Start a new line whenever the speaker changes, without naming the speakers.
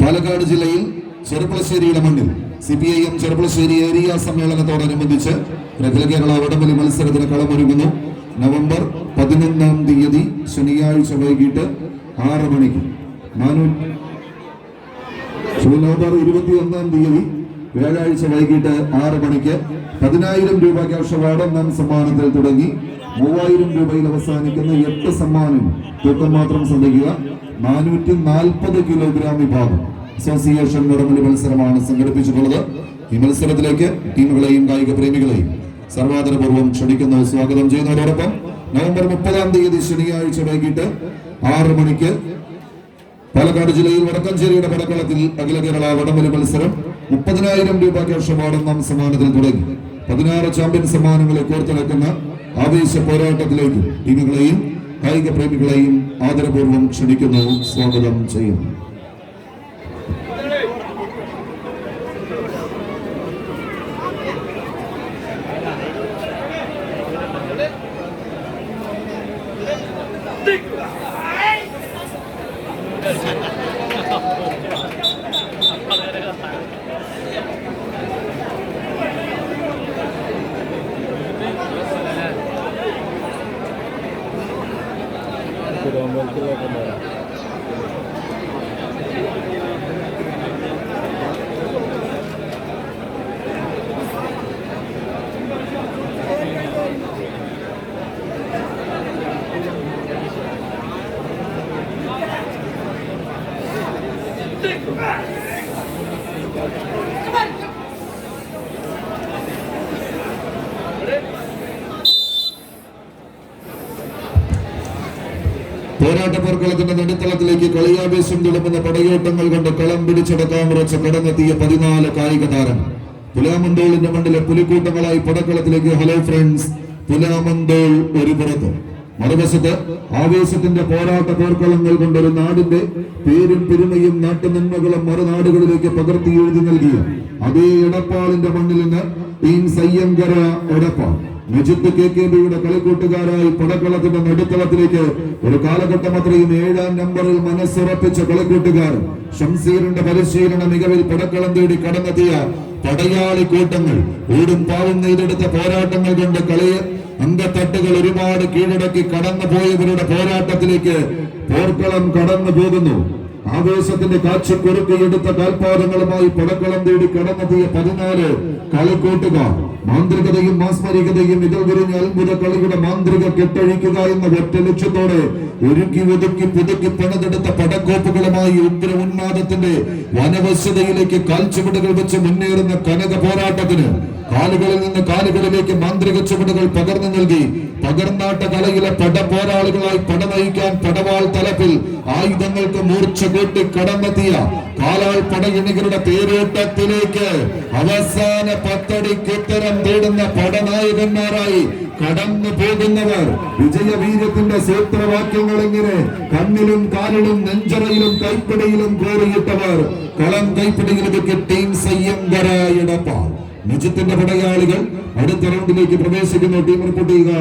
പാലക്കാട് ജില്ലയിൽ ചെറുപ്പളശ്ശേരിയുടെ മണ്ണിൽ CPIM Cherpulassery area സമ്മേളനത്തോടനുബന്ധിച്ച് അഖില കേരള വടംവലി മത്സരത്തിന് കളമൊരുങ്ങുന്നു. നവംബർ 11-ാം തീയതി ശനിയാഴ്ച വൈകിട്ട് 6 മണിക്ക്. നവംബർ 21-ാം തീയതി വ്യാഴാഴ്ച വൈകിട്ട് 6 മണിക്ക് 10,000 രൂപ ക്യാഷ് അവാർഡ് ഒന്നാം സമ്മാനത്തിൽ തുടങ്ങി 3,000 രൂപയിൽ അവസാനിക്കുന്ന 8 സമ്മാനം തൂക്കം മാത്രം ശ്രദ്ധിക്കുക. 440 കിലോഗ്രാം വിഭാഗം അസോസിയേഷൻ വടംവലി മത്സരമാണ് സംഘടിപ്പിച്ചിട്ടുള്ളത്. ഈ മത്സരത്തിലേക്ക് ടീമുകളെയും കായിക പ്രേമികളെയും സർവാദരപൂർവ്വം ക്ഷണിക്കുന്നു, സ്വാഗതം ചെയ്യുന്നതോടൊപ്പം നവംബർ 30-ാം തീയതി ശനിയാഴ്ച വൈകിട്ട് 6 മണിക്ക് പാലക്കാട് ജില്ലയിൽ വടക്കഞ്ചേരിയുടെ പടക്കളത്തിൽ അഖില കേരള വടംവലി മത്സരം 30,000 രൂപ ക്യാഷ് അവാർഡ് ഒന്നാം സമ്മാനത്തിൽ തുടങ്ങി 16 ചാമ്പ്യൻ സമ്മാനങ്ങളെ കോർത്തിണക്കുന്ന ആവേശ പോരാട്ടത്തിലേക്ക് ടീമുകളെയും കായിക പ്രേമികളെയും ആദരപൂർവ്വം ക്ഷണിക്കുന്നു, സ്വാഗതം ചെയ്യുന്നു. പോരാട്ട പോർക്കളത്തിന്റെ നടുത്തളത്തിലേക്ക് കളിയാവേശം തുളുമ്പുന്ന പടയോട്ടങ്ങൾ കൊണ്ട് കളം പിടിച്ചെടുക്കാൻ ഉറച്ച് കടന്നെത്തിയ 14 കായിക താരം. പുലാമന്തോളിന്റെ മണ്ണിലെ പുലിക്കൂട്ടങ്ങളായി പടക്കളത്തിലേക്ക്. ഹലോ ഫ്രണ്ട്സ്, പുലാമന്തോൾ ഒരു പുറത്ത്, മറുവശത്ത് ആവേശത്തിന്റെ പോരാട്ട പോർക്കളങ്ങൾ കൊണ്ടൊരു നാടിന്റെ പേരും പെരുമയും നാട്ടുനന്മകളും മറുനാടുകളിലേക്ക് പകർത്തി എഴുതി നൽകിയ അതേ എടപ്പാളിന്റെ മണ്ണിൽ നിന്ന് ടീം സയ്യങ്കര എടപ്പാൾ നജിത്ത് KKBയുടെ കളിക്കൂട്ടുകാരായി പടക്കളത്തിന്റെ നടുത്തളത്തിലേക്ക് ഒരു കാലഘട്ടം അത്രയും 7-ാം നമ്പറിൽ മനസ്സുറപ്പിച്ച കളിക്കൂട്ടുകാർ ഷംസീറിന്റെ പരിശീലന മികവിൽ പടക്കളം തേടി കടന്നെത്തിയ പടയാളി കൂട്ടങ്ങൾ ഓടും പാവും നെയ്തെടുത്ത പോരാട്ടങ്ങൾ കൊണ്ട് കളിയെ അംഗത്തട്ടുകൾ ഒരുപാട് കീഴടക്കി കടന്നു പോയവരുടെ പോരാട്ടത്തിലേക്ക് പോർക്കളം കടന്നു പോകുന്നു. ആവേശത്തിന്റെ കാച്ചിക്കൊരുക്കിയെടുത്ത കാൽപാദങ്ങളുമായി പടക്കളം തേടി കടന്നെത്തിയ 14 കളിക്കൂട്ടുകാർ മാന്ത്രികതയും മാസ്മരികതയും ഇതിൽ വിരിഞ്ഞ അത്ഭുത കളിയുടെ മാന്ത്രിക കെട്ടഴിക്കുക എന്ന ഒറ്റ ലക്ഷ്യത്തോടെ ഒരുക്കി ഒതുക്കി പുതുക്കി പണിതെടുത്ത പടക്കോപ്പുകളുമായി ഉഗ്ര ഉന്മാദത്തിന്റെ വനവശ്യതയിലേക്ക് കാൽച്ചുവടുകൾ വെച്ച് മുന്നേറുന്ന കനക പോരാട്ടത്തിന് കാലുകളിൽ നിന്ന് കാലുകളിലേക്ക് മാന്ത്രിക ചുവടുകൾ പകർന്നു നൽകി പകർന്നാട്ട കലയിലെ പടപോരാളികളായി പട നയിക്കാൻ പടവാൾ തലപ്പിൽ ആയുധങ്ങൾക്ക് മൂർച്ച കൂട്ടി കടന്നെത്തിയ കാലാൾ പടയണികളുടെ തേരോട്ടത്തിലേക്ക് അവസാന 10 അടിക്കുത്തരം തേടുന്ന പടനായകന്മാരായി കടന്നു പോകുന്നവർ. വിജയവീര്യത്തിന്റെ സൂത്രവാക്യങ്ങൾ ഇങ്ങനെ കണ്ണിലും കാലിലും നെഞ്ചറയിലും കൈപ്പിടിയിലും കോറിയിട്ടവർ. കളം കൈപ്പിടിയിലേക്ക് ടീം സയ്യങ്കര എടപ്പാൾ. നിജത്തിന്റെ പടയാളികൾ അടുത്ത റൗണ്ടിലേക്ക് പ്രവേശിക്കുന്നു. ടീം റിപ്പോർട്ട് ചെയ്യുക.